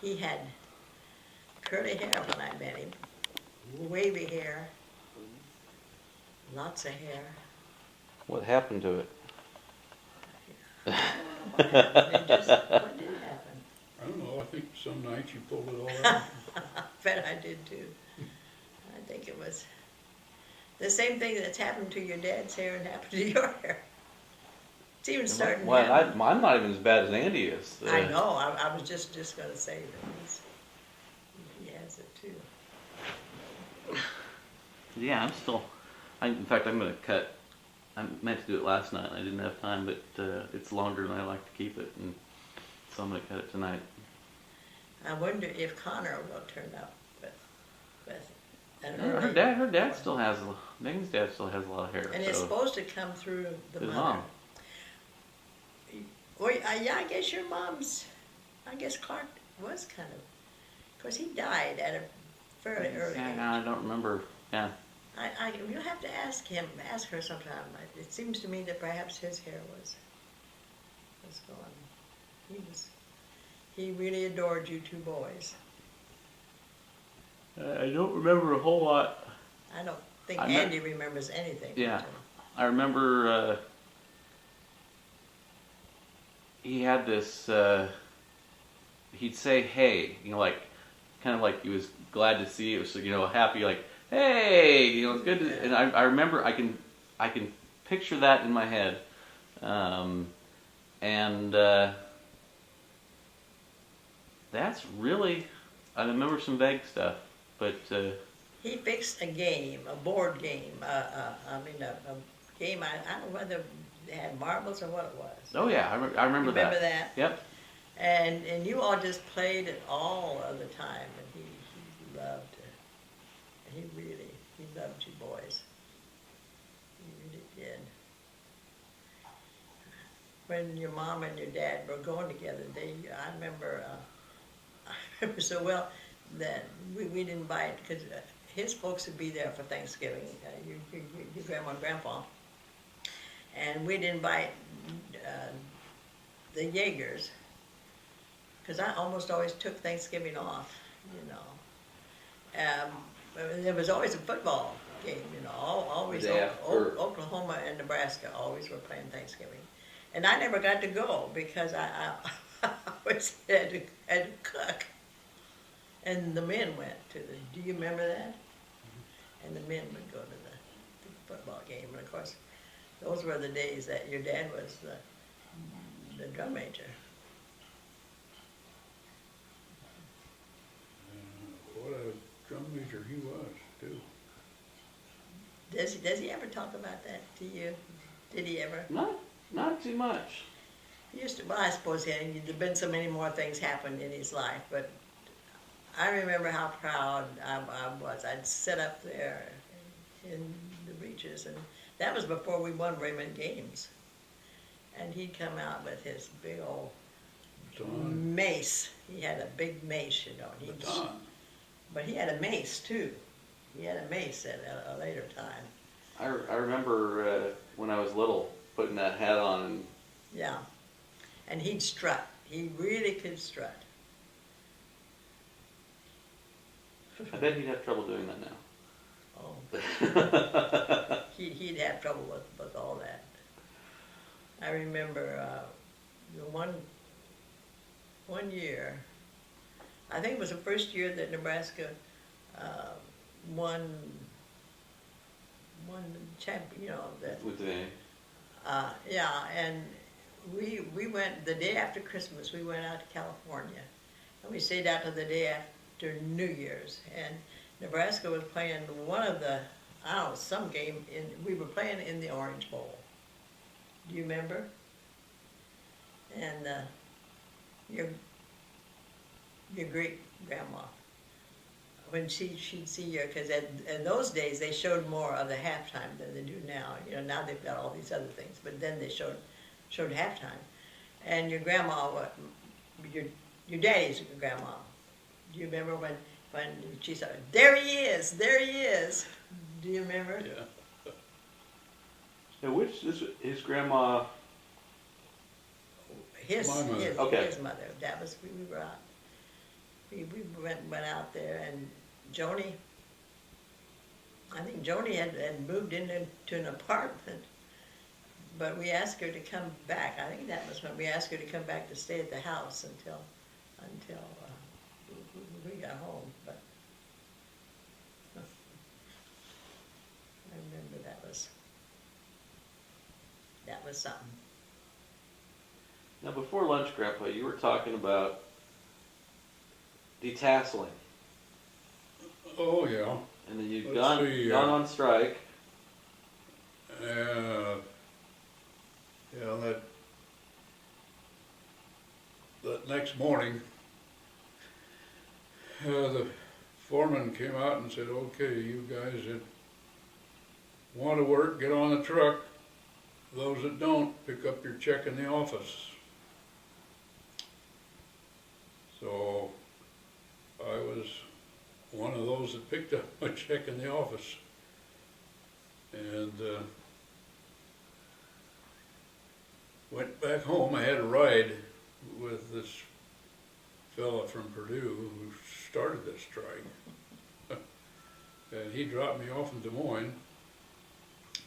he had curly hair when I met him, wavy hair, lots of hair. What happened to it? I don't know what happened. What did happen? I don't know, I think some nights you pulled it all out. I bet I did too. I think it was the same thing that's happened to your dad's hair and happened to your hair. It's even starting Well, now. I'm not even as bad as Andy is. I know. I was just going to say that he has it too. Yeah, I'm still. In fact, I'm going to cut. I meant to do it last night. I didn't have time, but it's longer than I like to keep it, and so I'm going to cut it tonight. I wonder if Connor will turn up with an Her dad still has. Megan's dad still has a lot of hair. And it's supposed to come through the his mother. mom. Well, yeah, I guess your mom's. I guess Clark was kind of course, he died at a fairly early age. Yeah, I don't remember. Yeah. You'll have to ask her sometime. It seems to me that perhaps his hair was gone. He really adored you two boys. I don't remember a whole lot. I don't think Andy remembers anything. Yeah, I remember he had this. He'd say, "Hey," like kind of like he was glad to see it. Was happy, like, "Hey," it's good. And I remember I can picture that in my head, and that's really. I remember some vague stuff, but. He fixed a game, a board game. A game. I don't know whether they had marbles or what it was. Oh yeah, I remember that. Remember that? Yep. And you all just played it all of the time, and he loved it. He loved you boys. He really did. When your mom and your dad were going together, I remember so well that we'd invite, because his folks would be there for Thanksgiving, your grandma and grandpa, and we'd invite the Jaegers, because I almost always took Thanksgiving off, there was always a football game, always Oklahoma and Nebraska always were playing Thanksgiving. And I never got to go because I always had to cook. And the men went to do you remember that? And the men would go to the football game. And of course, those were the days that your dad was the drum major. What a drum major he was, too. Does he ever talk about that to you? Did he ever? Not too much. He used to, well, I suppose there'd been so many more things happened in his life, but I remember how proud I was. I'd sit up there in the bleachers, and that was before we won very many games. And he'd come out with his big old mace. He had a big mace, but he had a mace too. He had a mace at a later time. I remember when I was little putting that hat on. Yeah, and he'd strut. He really could strut. I bet he'd have trouble doing that now. Oh, he'd have trouble with all that. I remember one year, I think it was the first year that Nebraska won champion. With the and we went the day after Christmas. We went out to California, and we stayed out to the day after New Year's. And Nebraska was playing one of the some game we were playing in the Orange Bowl. Do you remember? And your great grandma, when she'd see you, because in those days they showed more of the halftime than they do now. Now they've got all these other things, but then they showed halftime. And your grandma, your daddy's grandma, do you remember when she said, there he is, do you remember? Yeah. Now, which is his grandma? His okay. His mother. That was, we were out. we went out there, and Joni, I think Joni had moved into an apartment, but we asked her to come back. I think that was when we asked her to come back to stay at the house until we got home. But I remember that was something. Now, before lunch, Grandpa, you were talking about detasseling, Oh, yeah. and then you'd Let's gone see, on strike. Yeah, that next morning, the foreman came out and said, okay, you guys that want to work, get on the truck. Those that don't, pick up your check in the office. So I was one of those that picked up my check in the office. And went back home. I had a ride with this fella from Purdue who started this strike. And he dropped me off in Des Moines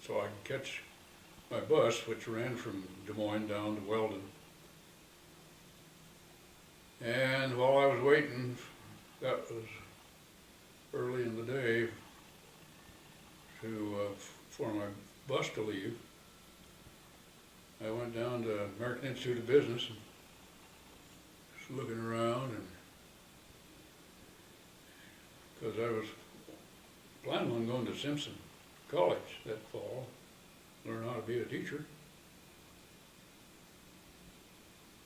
so I could catch my bus, which ran from Des Moines down to Weldon. And while I was waiting, that was early in the day, for my bus to leave, I went down to American Institute of Business and was looking around, and because I was planning on going to Simpson College that fall, learn how to be a teacher.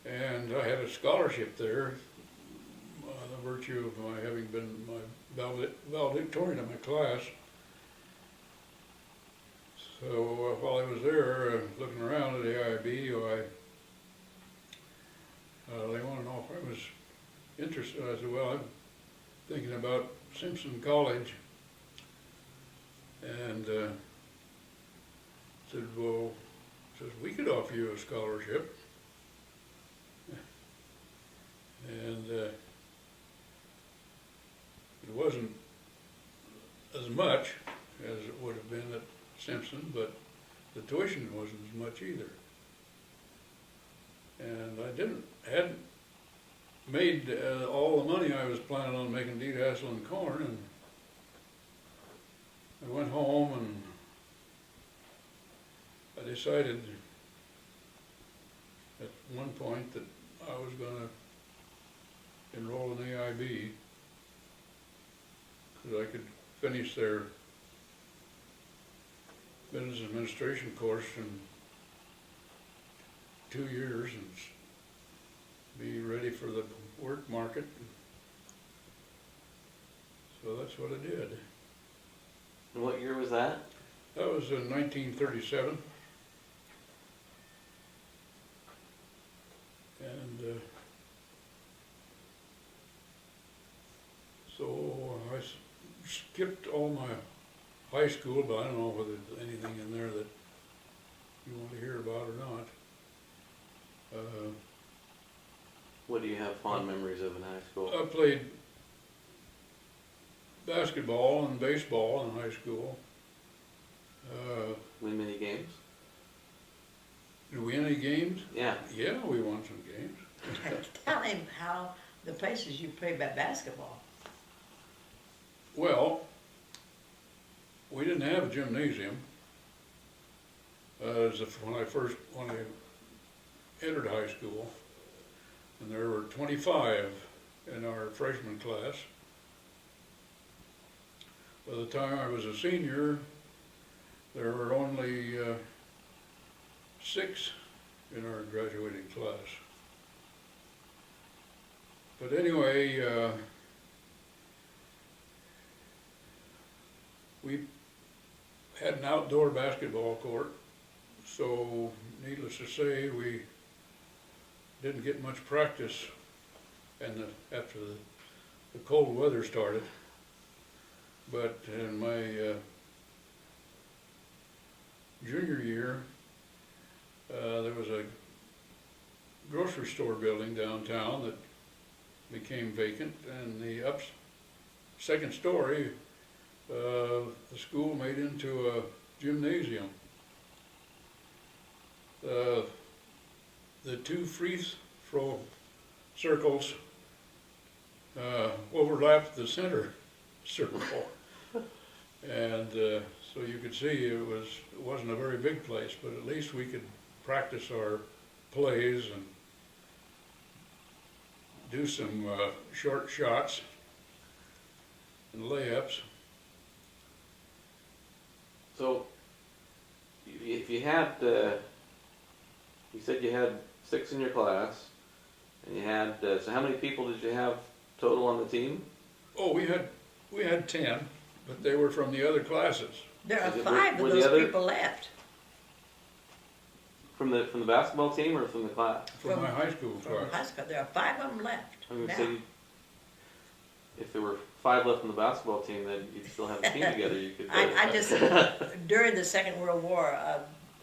And I had a scholarship there, the virtue of my having been my valedictorian of my class. So while I was there, looking around at the AIB, they wanted to know if I was interested. I said, well, I'm thinking about Simpson College. And said, well, we could offer you a scholarship. And it wasn't as much as it would have been at Simpson, but the tuition wasn't as much either. And I hadn't made all the money I was planning on making detasseling corn, and I went home and I decided at one point that I was going to enroll in the AIB because I could finish their business administration course in 2 years and be ready for the work market. So that's what I did. And what year was that? That was in 1937. And so I skipped all my high school, but I don't know whether there's anything in there that you want to hear about or not. What do you have fond memories of in high school? I played basketball and baseball in high school. Win many games? Did we win any games? Yeah. Yeah, we won some games. Tell him how the places you played basketball. Well, we didn't have a gymnasium. When I entered high school, and there were 25 in our freshman class. By the time I was a senior, there were only 6 in our graduating class. But anyway, we had an outdoor basketball court, so needless to say, we didn't get much practice after the cold weather started. But in my junior year, there was a grocery store building downtown that became vacant, and the second story, the school made into a gymnasium. The two free throw circles overlapped the center circle. And so you could see it wasn't a very big place, but at least we could practice our plays and do some short shots and layups. So, if you had, you said you had 6 in your class, and you had, so how many people did you have total on the team? Oh, we had 10, but they were from the other classes. There are Is it- 5 were of the those other- people left. From the basketball team or from the class? From my high school From high class. school. There are 5 of them left I would now. say if there were 5 left on the basketball team, then you'd still have a team together. You could. I just, during the Second World War,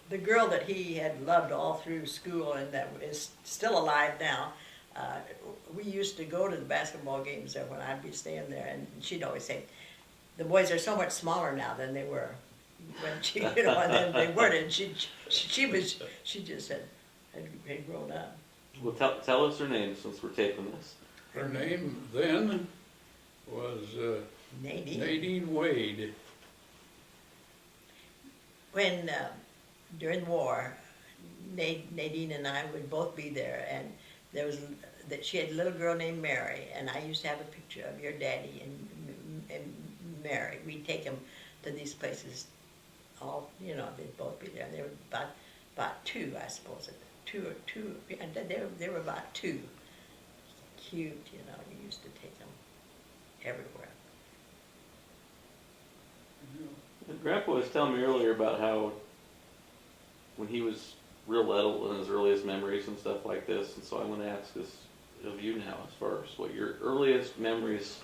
the girl that he had loved all through school and that is still alive now, we used to go to the basketball games there when I'd be staying there, and she'd always say, the boys are so much smaller now than they were when she, and then they weren't, and she just said, had grown up. Well, tell us her name since we're taping this. Her name then was Nadine Wade. When, during the war, Nadine and I would both be there, and there was, that she had a little girl named Mary, and I used to have a picture of your daddy and Mary. We'd take them to these places, all, they'd both be there, and they were about 2, I suppose, 2 or 2, and they were about 2. Cute, you used to take them everywhere. Grandpa was telling me earlier about how when he was real little in his earliest memories and stuff like this, and so I want to ask this of you now as far as what your earliest memories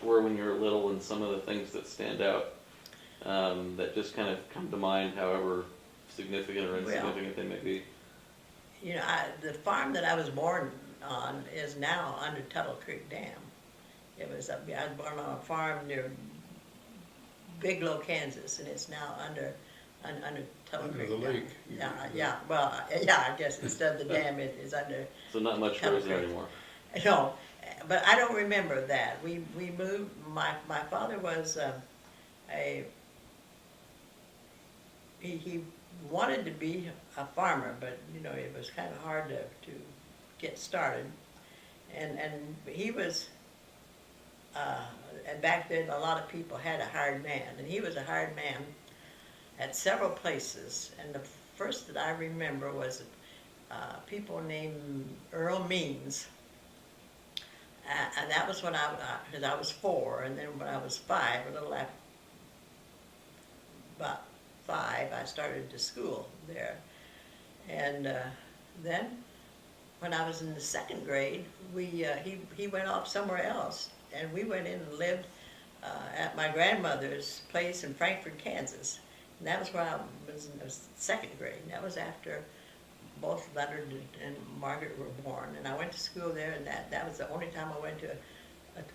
were when you were little and some of the things that stand out that just kind of come to mind, however significant or insignificant they may be. The farm that I was born on is now under Tuttle Creek Dam. I was born on a farm near Bigelow, Kansas, and it's now under Tuttle Creek the Dam. lake. Yeah. Well, I guess instead of the dam, it is under. So not much Tuttle goes there Creek. anymore. No, but I don't remember that. We moved. My father was he wanted to be a farmer, but it was kind of hard to get started, and he was. And back then, a lot of people had a hired man, and he was a hired man at several places. And the first that I remember was people named Earl Means, and that was when because I was 4, and then when I was 5, a little after, about 5, I started to school there, and then when I was in the 2nd grade, he went off somewhere else. And we went in and lived at my grandmother's place in Frankfort, Kansas. And that was where I was in the 2nd grade. And that was after both Leonard and Margaret were born. And I went to school there, and that was the only time I went to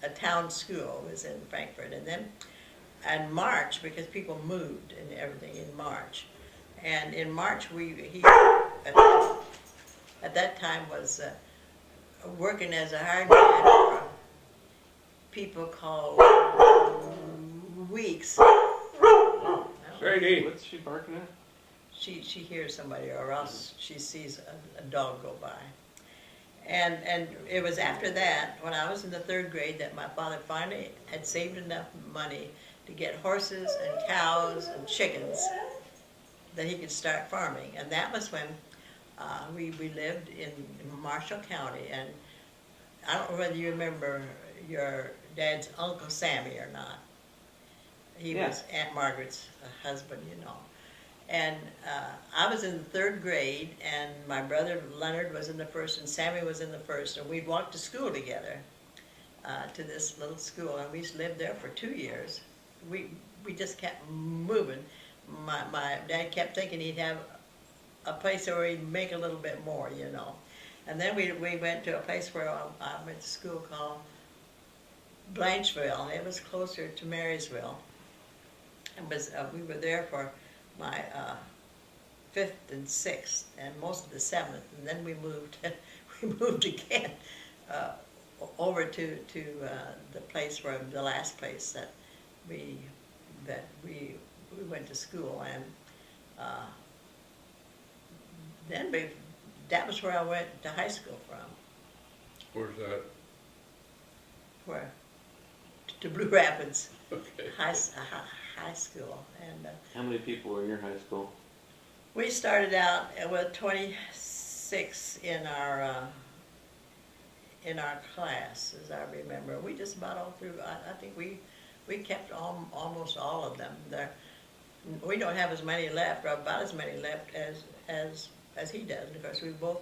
a town school, was in Frankfort. And then in March, because people moved and everything in March. And in March, he at that time was working as a hired man for people called Weeks. Sadie. What's she barking at? She hears somebody, or else she sees a dog go by. And it was after that, when I was in the 3rd grade, that my father finally had saved enough money to get horses and cows and chickens that he could start farming. And that was when we lived in Marshall County. And I don't know whether you remember your dad's Uncle Sammy or not. He was Aunt Margaret's husband, And I was in the 3rd grade, and my brother Leonard was in the 1st, and Sammy was in the 1st, and we'd walk to school together, to this little school, and we lived there for 2 years. We just kept moving. My dad kept thinking he'd have a place where he'd make a little bit more, And then we went to a place where I went to school called Blancheville, and it was closer to Marysville. And we were there for my 5th and 6th, and most of the 7th, and then we moved. We moved again over to the place where the last place that we went to school, and then that was where I went to high school from. Where's that? Where? To Blue Rapids Okay. High School, and How many people were in your high school? we started out with 26 in our class, as I remember. We just about all through. I think we kept almost all of them. We don't have as many left, or about as many left as he does, because we both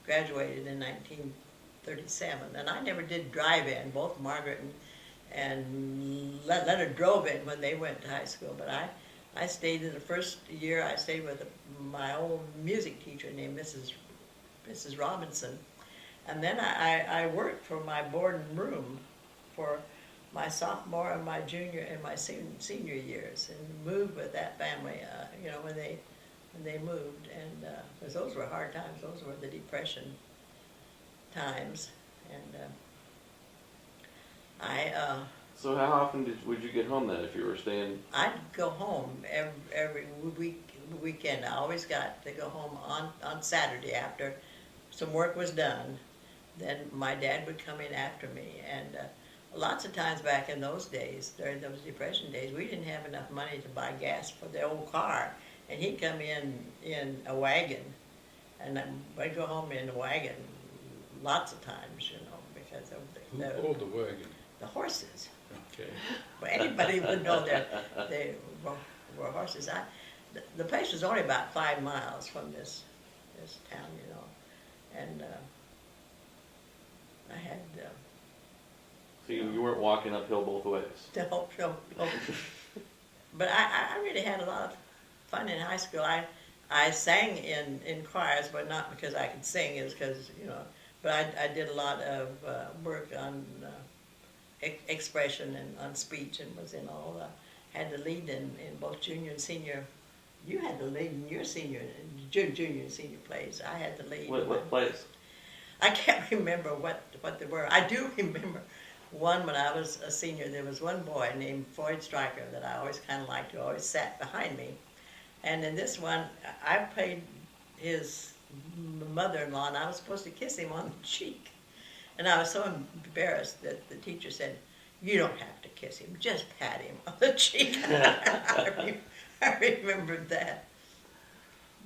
graduated in 1937, and I never did drive-in. Both Margaret and Leonard drove in when they went to high school, but I stayed in the first year. I stayed with my old music teacher named Mrs. Robinson, and then I worked for my board and room for my sophomore and my junior and my senior years, and moved with that family. When they moved, and because those were hard times. Those were the Depression times, and So how often would you get home then if you were staying? I'd go home every weekend. I always got to go home on Saturday after some work was done. Then my dad would come in after me, and lots of times back in those days, during those Depression days, we didn't have enough money to buy gas for the old car, and he'd come in a wagon, and I'd go home in a wagon lots of times, because of Who pulled the wagon? the horses. Okay. But anybody would know that they were horses. The place was only about 5 miles from this town, and I had So you weren't walking uphill both ways. to help. But I really had a lot of fun in high school. I sang in choirs, but not because I could sing. It was because, but I did a lot of work on expression and on speech, and was in all had the lead in both junior and senior. You had the lead in your junior and senior plays. I had the lead. What plays? I can't remember what they were. I do remember one when I was a senior. There was one boy named Floyd Stryker that I always kind of liked, who always sat behind me. And in this one, I played his mother-in-law, and I was supposed to kiss him on the cheek. And I was so embarrassed that the teacher said, "You don't have to kiss him, just pat him on the cheek." I remembered that.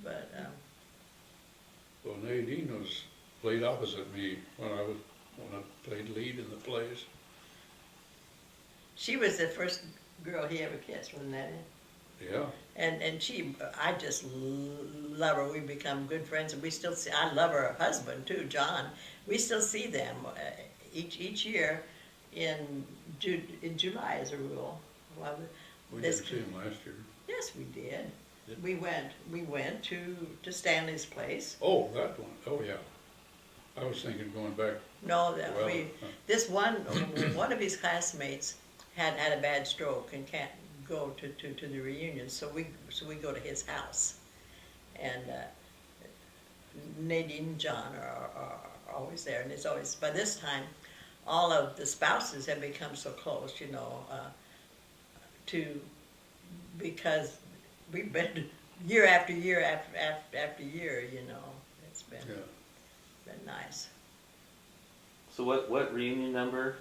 But Well, Nadine played opposite me when I played lead in the plays. she was the first girl he ever kissed, wasn't that it? Yeah. And I just love her. We become good friends, and we still see. I love her husband too, John. We still see them each year in July, as a rule. Well, We didn't see him last year. yes, we did. We went to Stanley's place. Oh, that one. Oh, yeah. I was thinking going back. No, that Well, this one of his classmates had a bad stroke and can't go to the reunion, so we go to his house, and Nadine and John are always there, and it's always, by this time, all of the spouses have become so close, because we've been year after year after year, it's been nice. So what reunion number?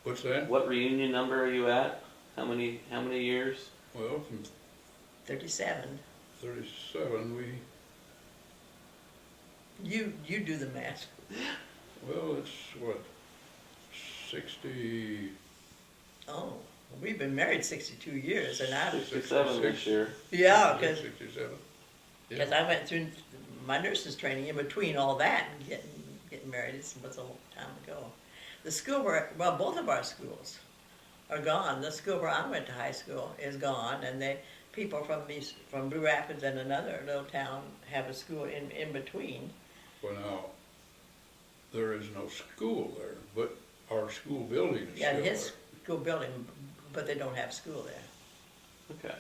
What's that? What reunion number are you at? How many years? Well, from 37. 37, You do the math. well, it's what, 60, Oh, we've been married 62 years, and 67 this year. yeah, because 67. I went through my nurse's training in between all that and getting married. It was a long time ago. The school both of our schools are gone. The school where I went to high school is gone, and people from Blue Rapids and another little town have a school in between. Well, now, there is no school there, but our school building is Yeah, still his there. school building, but they don't have school there. Okay.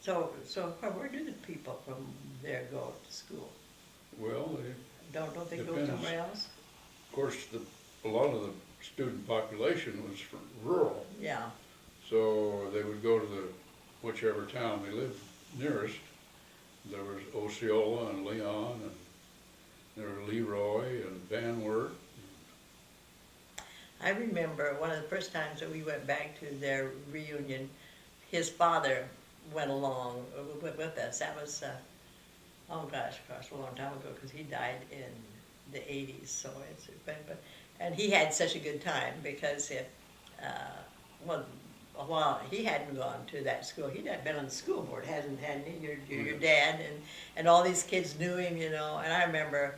So where do the people from there go to school? Well, Don't they go Depends. somewhere else? of course, a lot of the student population was from rural, Yeah, so they would go to whichever town they lived nearest. There was Osceola and Leon, and there were Leroy and Van Wert. I remember one of the first times that we went back to their reunion, his father went along with us. That was, oh gosh, a long time ago, because he died in the 80s. So and he had such a good time because while he hadn't gone to that school, he'd been on the school board, hadn't he? Your dad and all these kids knew him, you know. And I remember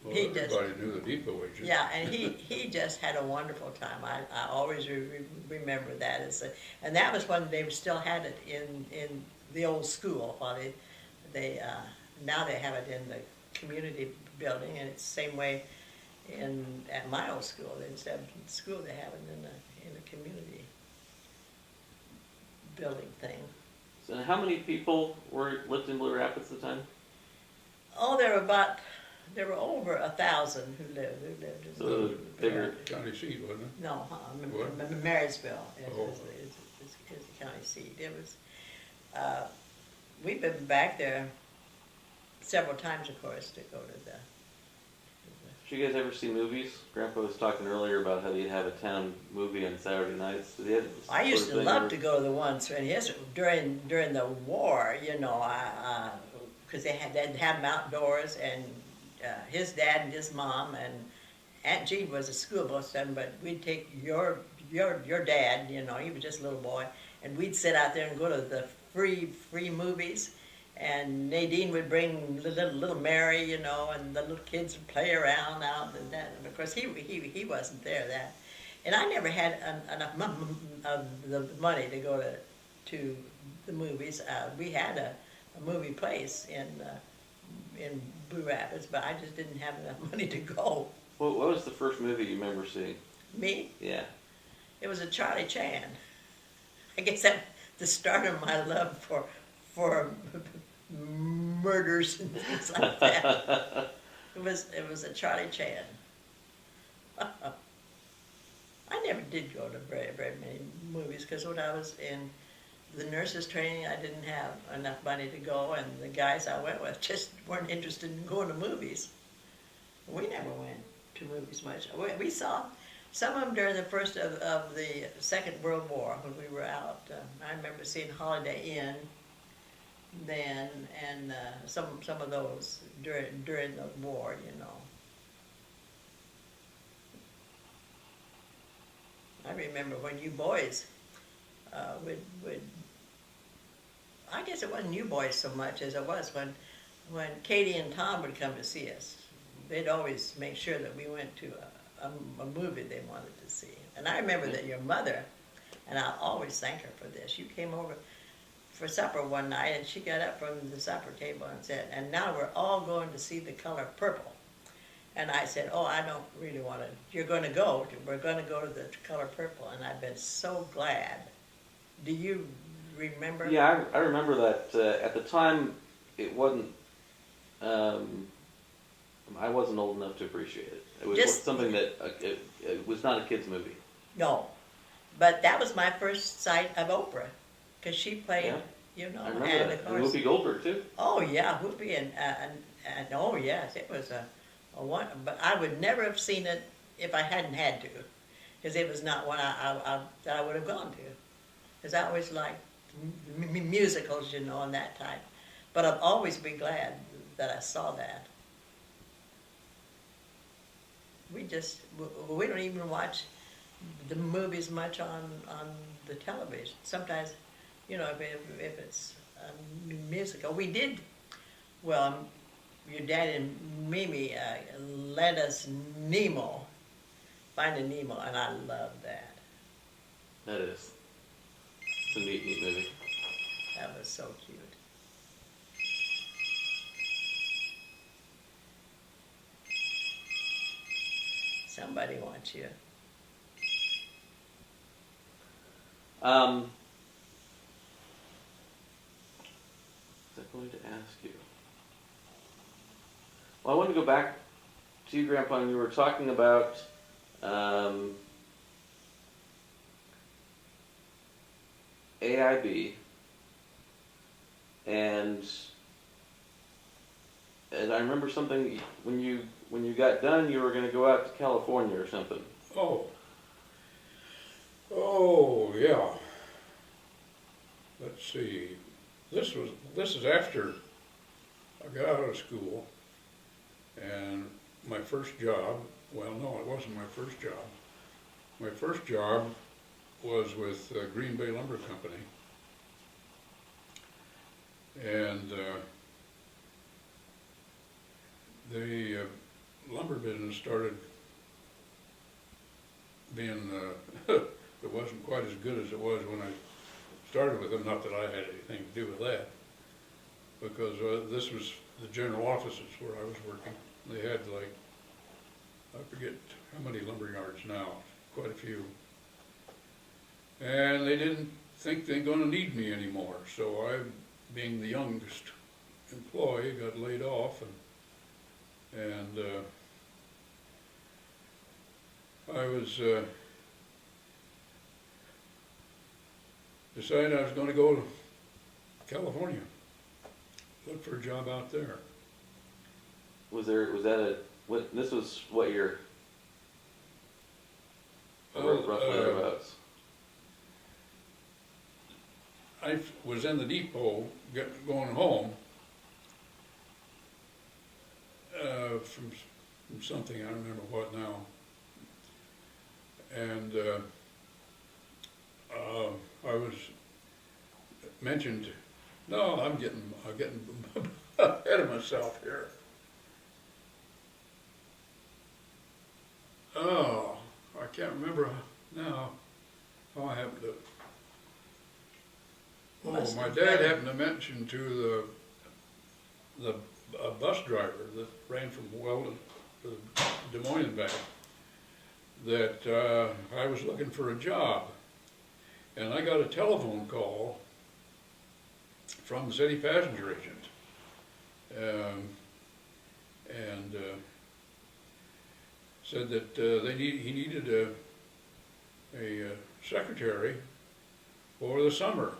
Well, he just. everybody knew the depot agent. Yeah, and he just had a wonderful time. I always remember that and that was when they still had it in the old school. While they now they have it in the community building, and it's the same way at my old school. Instead of in school, they have it in the community building thing. So how many people lived in Blue Rapids at the time? Oh, there were over 1,000 who lived in So it was bigger. County seat, wasn't it? No, What? Marysville Oh. is the county seat. It was, we've been back there several times, of course, to go to the. Did you guys ever see movies? Grandpa was talking earlier about how they'd have a town movie on Saturday nights. Did they have this I used sort to of love thing to go to the ones, and yes, during the war, you know, because they'd have them outdoors, and his dad and his mom and Aunt Jean was a school most of them, but we'd take your dad, you know, he was just a little boy, and we'd sit out there and go to the free movies, and Nadine would bring little Mary, you know, and the little kids would play around out, and that, and of course he wasn't there that, and I never had enough of the money to go to the movies. We had a movie place in Blue Rapids, but I just didn't have enough money to go. What was the first movie you remember seeing? Me? Yeah. It was a Charlie Chan. I guess that the start of my love for murders and things like that. It was a Charlie Chan. I never did go to very many movies because when I was in the nurses training, I didn't have enough money to go, and the guys I went with just weren't interested in going to movies. We never went to movies much. We saw some of them during the first of the Second World War when we were out. I remember seeing Holiday Inn then, and some of those during the war, you know. I remember when you boys would I guess it wasn't you boys so much as it was when Katie and Tom would come to see us. They'd always make sure that we went to a movie they wanted to see. And I remember that your mother, and I'll always thank her for this, you came over for supper one night and she got up from the supper table and said, and now we're all going to see The Color Purple. And I said, oh, I don't really want to, we're going to go to The Color Purple. And I've been so glad. Do you remember? Yeah, I remember that. At the time, it wasn't. I wasn't old enough to appreciate it. It was something that it was not a kids' movie. No, but that was my first sight of Oprah, because she played, Yeah. you know, I remember and that. of And course. Whoopi Goldberg too. Oh yeah, Whoopi and oh yes, it was a one. But I would never have seen it if I hadn't had to, because it was not one that I would have gone to, because I always liked musicals, you know, and that type. But I've always been glad that I saw that. We don't even watch the movies much on the television. Sometimes, you know, if it's a musical. We did, well, your dad and Mimi lent us Nemo, Finding Nemo, and I love that. That is. It's a neat movie. That was so cute. Somebody wants you. Was I going to ask you? Well, I want to go back to you, Grandpa, and you were talking about AIB, and I remember something when you got done, you were going to go out to California or something. Oh, yeah. Let's see. This is after I got out of school, and my first job. Well, no, it wasn't my first job. My first job was with Green Bay Lumber Company, and the lumber business started being. It wasn't quite as good as it was when I started with them. Not that I had anything to do with that, because this was the general offices where I was working. They had like, I forget how many lumber yards now, quite a few. And they didn't think they're going to need me anymore. So I, being the youngest employee, got laid off, and I was decided I was going to go to California, look for a job out there. Was this was what year? Roughly thereabouts. I was in the depot going home from something, I don't remember what now, and I was mentioned. No, I'm getting ahead of myself here. Oh, I can't remember now how I happened to. Oh, my dad happened to mention to the bus driver that ran from Weldon to Des Moines and back that I was looking for a job. And I got a telephone call from the city passenger agent, and said that he needed a secretary for the summer.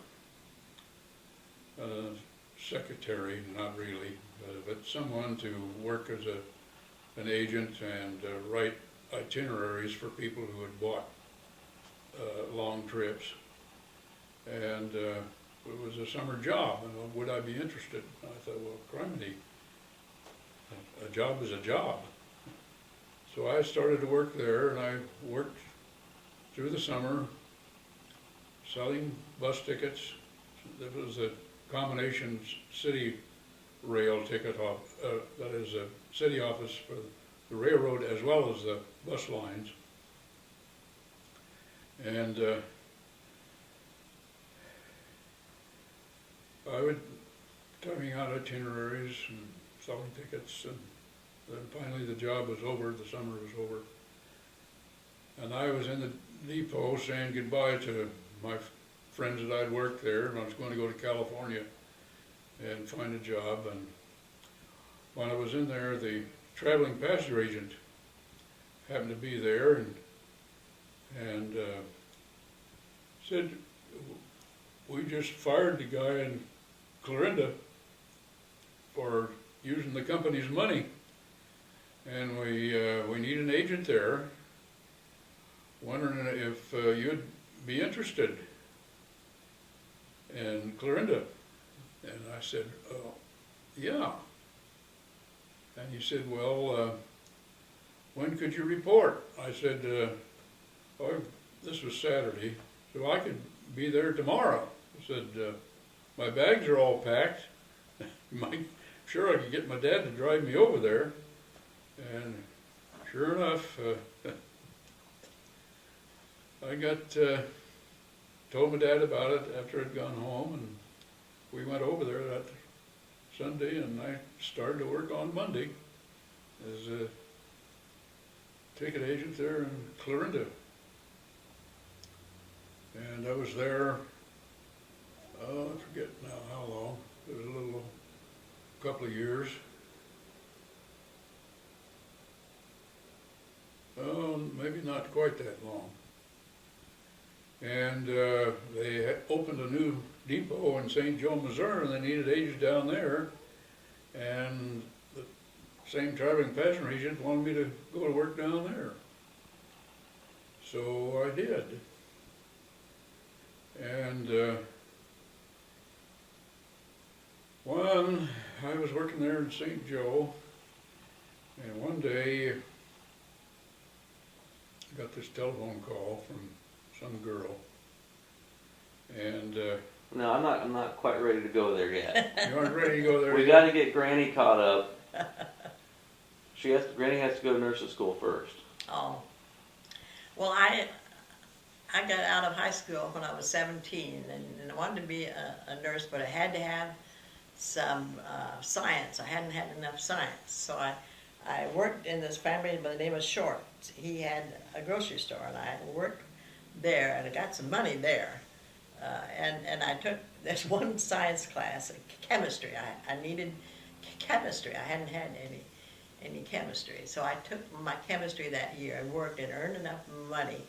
Secretary, not really, but someone to work as an agent and write itineraries for people who had bought long trips. And it was a summer job, and would I be interested? I thought, well, criminy, a job is a job. So I started to work there, and I worked through the summer selling bus tickets. There was a combination city rail ticket off, that is a city office for the railroad as well as the bus lines. And I would typing out itineraries and selling tickets, and then finally the job was over, the summer was over. And I was in the depot saying goodbye to my friends that I'd worked there, and I was going to go to California and find a job. And when I was in there, the traveling passenger agent happened to be there, and said, we just fired the guy in Clarinda for using the company's money, and we need an agent there, wondering if you'd be interested in Clarinda. And I said, oh, yeah. And he said, well, when could you report? I said, oh, this was Saturday, so I could be there tomorrow. I said, my bags are all packed. Sure, I could get my dad to drive me over there. And sure enough, I told my dad about it after I'd gone home, and we went over there that Sunday, and I started to work on Monday as a ticket agent there in Clarinda. And I was there, I forget now how long, it was a couple of years. Maybe not quite that long. And they had opened a new depot in St. Joe, Missouri, and they needed agents down there. And the same traveling passenger agent wanted me to go to work down there. So I did. And I was working there in St. Joe, and one day I got this telephone call from some girl, and No, I'm not quite ready to go there yet. you aren't ready to go there We yet? got to get Granny caught up. Granny has to go to nursing school first. Oh. Well, I got out of high school when I was 17 and I wanted to be a nurse, but I had to have some science. I hadn't had enough science. So I worked in this family by the name of Short. He had a grocery store and I worked there and I got some money there. And I took this one science class, chemistry. I needed chemistry. I hadn't had any chemistry. So I took my chemistry that year and worked and earned enough money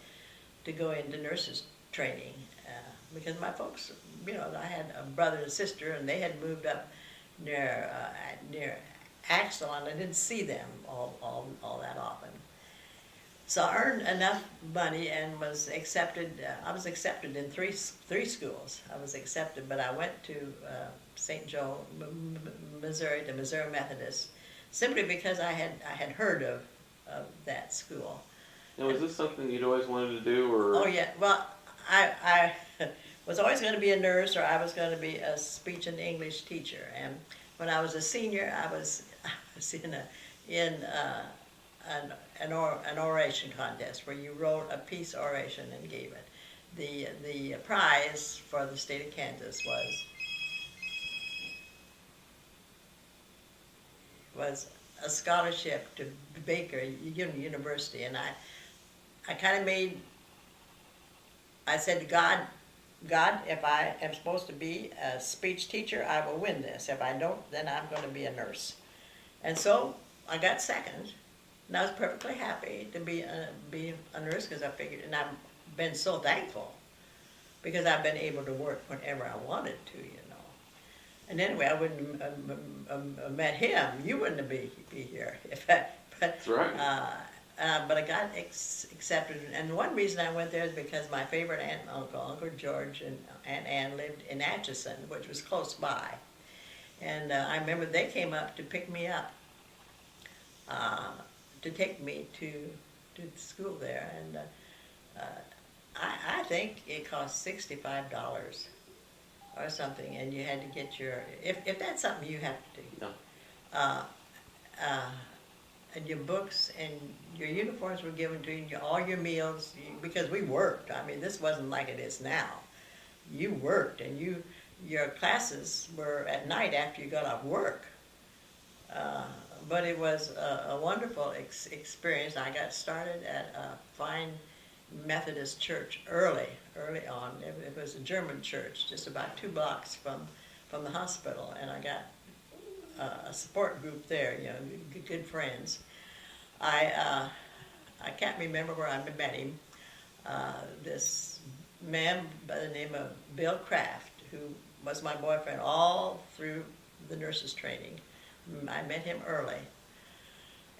to go into nurses training. Because my folks, I had a brother and sister and they had moved up near Axel and I didn't see them all that often. So I earned enough money and was accepted. I was accepted in three schools. I was accepted, but I went to St. Joe, Missouri, to Missouri Methodist, simply because I had heard of that school. Now, was this something you'd always wanted to do, or? Oh yeah. Well, I was always going to be a nurse, or I was going to be a speech and English teacher. And when I was a senior, I was in an oration contest where you wrote a peace oration and gave it. The prize for the state of Kansas was a scholarship to Baker University, and I kind of I said to God, if I am supposed to be a speech teacher, I will win this. If I don't, then I'm going to be a nurse. And so I got second, and I was perfectly happy to be a nurse because I figured, and I've been so thankful because I've been able to work whenever I wanted to, And anyway, I wouldn't have met him. You wouldn't be here if I. That's right. But I got accepted, and one reason I went there is because my favorite aunt and Uncle George and Aunt Ann lived in Atchison, which was close by. And I remember they came up to pick me up, to take me to school there, and I think it cost $65 or something, and you had to get if that's something you have to do. No. And your books and your uniforms were given to you, all your meals, because we worked. I mean, this wasn't like it is now. You worked, and your classes were at night after you got off work. But it was a wonderful experience. I got started at a fine Methodist church early on. It was a German church, just about 2 blocks from the hospital, and I got a support group there, good friends. I can't remember where I met him. This man by the name of Bill Kraft, who was my boyfriend all through the nurses training. I met him early,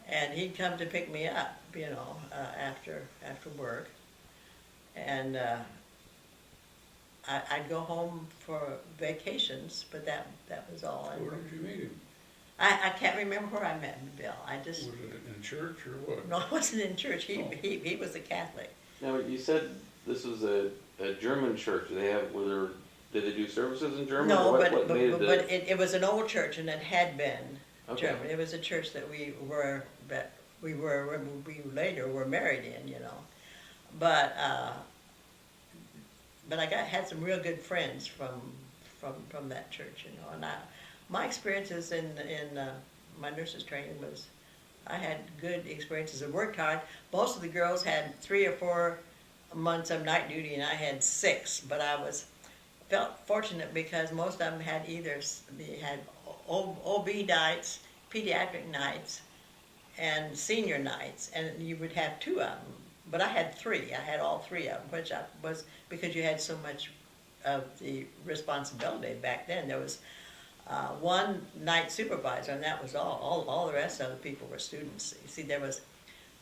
and he'd come to pick me up, after work, and I'd go home for vacations, but that was all. Where did you meet him? I can't remember where I met Bill. Was it in church or what? No, it wasn't in church. He was a Catholic. Now, you said this was a German church. Did they do services in German? No, or but it was an old church, and it had been German. It was a church that we later were married in, But I had some real good friends from that church, And my experiences in my nurses training I had good experiences. I worked hard. Most of the girls had 3 or 4 months of night duty, and I had 6. But felt fortunate because most of them had they had OB nights, pediatric nights, and senior nights, and you would have 2 of them. But I had 3. I had all 3 of them, which was because you had so much of the responsibility back then. There was one night supervisor, and that was all. All the rest of the people were students. You see, there was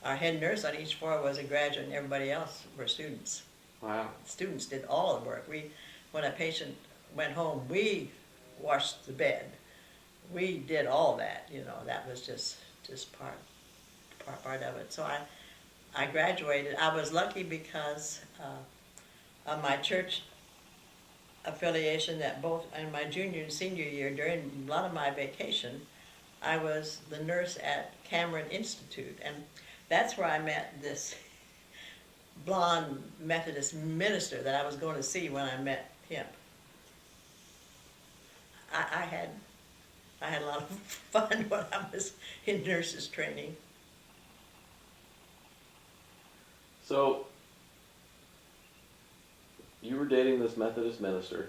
our head nurse on each floor was a graduate, and everybody else were students. Wow. Students did all the work. When a patient went home, we washed the bed. We did all that. That was just part of it. So I graduated. I was lucky because of my church affiliation, that both in my junior and senior year, during a lot of my vacation, I was the nurse at Cameron Institute, and that's where I met this blonde Methodist minister that I was going to see when I met him. I had a lot of fun when I was in nurses training. So, you were dating this Methodist minister.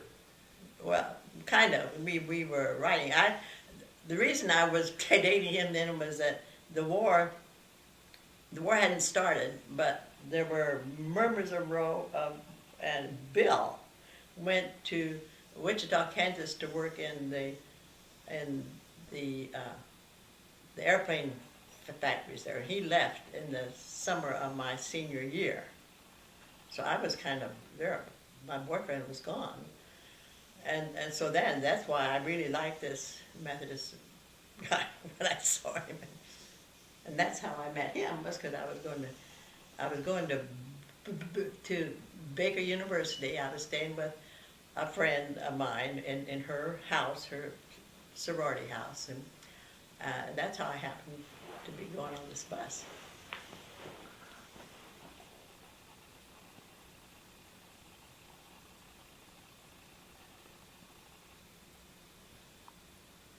Well, kind of. We were writing. The reason I was dating him then was that the war hadn't started, but there were murmurs and Bill went to Wichita, Kansas to work in the airplane factories there. He left in the summer of my senior year. So I was kind of there. My boyfriend was gone. And so that's why I really liked this Methodist guy when I saw him. And that's how I met him, was because I was going to Baker University. I was staying with a friend of mine in her house, her sorority house, and that's how I happened to be going on this bus.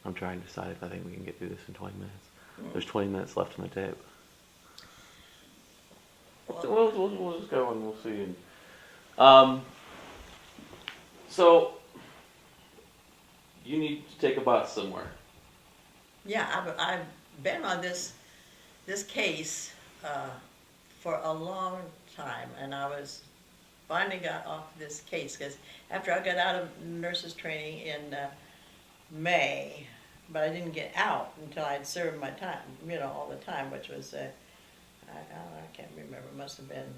I'm trying to decide if I think we can get through this in 20 minutes. There's 20 minutes left on the tape. We'll just go and we'll see. So, you need to take a bus somewhere. Yeah, I've been on this case for a long time, and I finally got off this case because after I got out of nurses training in May, but I didn't get out until I'd served my time, all the time, which was, I can't remember, it must have been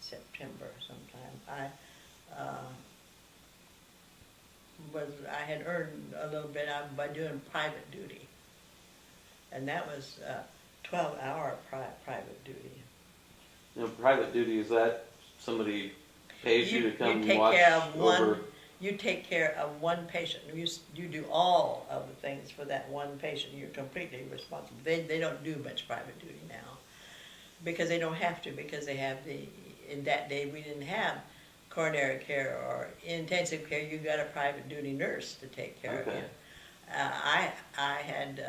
September sometime. I had earned a little bit by doing private duty, and that was 12-hour private duty. Private duty, is that somebody pays you to come take watch care of over? You take care of one patient. You do all of the things for that one patient. You're completely responsible. They don't do much private duty now because they don't have to, because they have in that day we didn't have coronary care or intensive care. You got a private duty nurse to take care of you. I had